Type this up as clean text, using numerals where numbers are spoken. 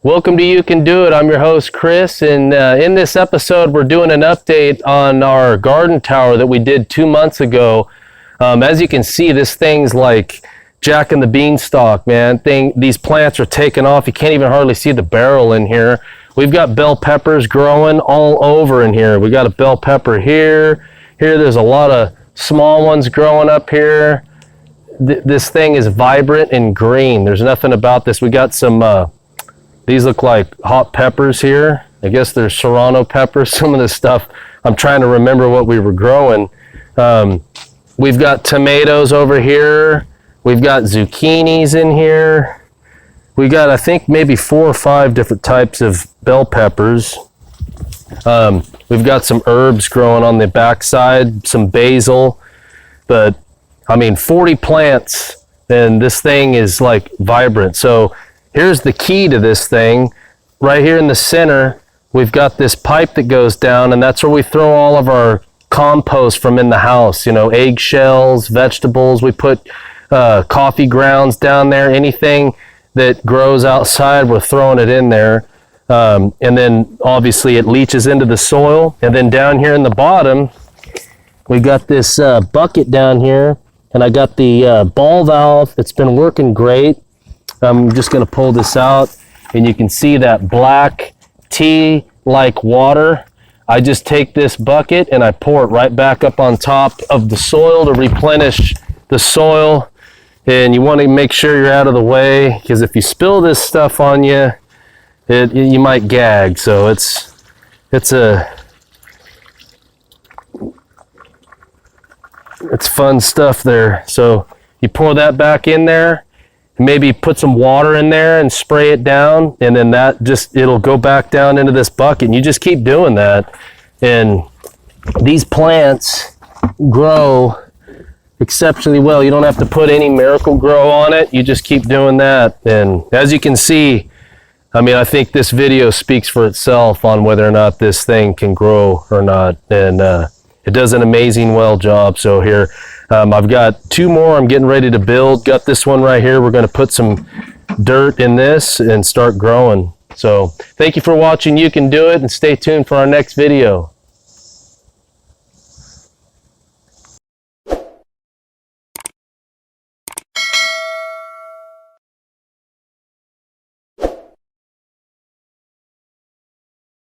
Welcome to You Can Do It. I'm your host, Chris, and in this episode, we're doing an update on our garden tower that we did 2 months ago. As you can see, this thing's like Jack and the Beanstalk, man. These plants are taking off. You can't even hardly see the barrel in here. We've got bell peppers growing all over in here. We got a bell pepper here. There's a lot of small ones growing up here. This thing is vibrant and green. There's nothing about this. We got some... These look like hot peppers here. I guess they're serrano peppers. Some of this stuff, I'm trying to remember what we were growing. We've got tomatoes over here. We've got zucchinis in here. We got, I think, maybe 4 or 5 different types of bell peppers. We've got some herbs growing on the backside, some basil. But, I mean, 40 plants, and this thing is like vibrant. So here's the key to this thing. Right here in the center, we've got this pipe that goes down, and that's where we throw all of our compost from in the house. You know, eggshells, vegetables. We put coffee grounds down there. Anything that grows outside, we're throwing it in there. And then, obviously, it leaches into the soil. And then down here in the bottom, we got this bucket down here, and I got the ball valve. It's been working great. I'm just going to pull this out, and you can see that black tea-like water. I just take this bucket and I pour it right back up on top of the soil to replenish the soil. And you want to make sure you're out of the way, because if you spill this stuff on you, you might gag. So it's fun stuff there. So you pour that back in there. Maybe put some water in there and spray it down, and then it'll go back down into this bucket, and you just keep doing that. And these plants grow exceptionally well. You don't have to put any Miracle Grow on it. You just keep doing that. And as you can see, I mean, I think this video speaks for itself on whether or not this thing can grow or not. And it does an amazing job. So here, I've got 2 more I'm getting ready to build. Got this one right here. We're going to put some dirt in this and start growing. So thank you for watching You Can Do It, and stay tuned for our next video.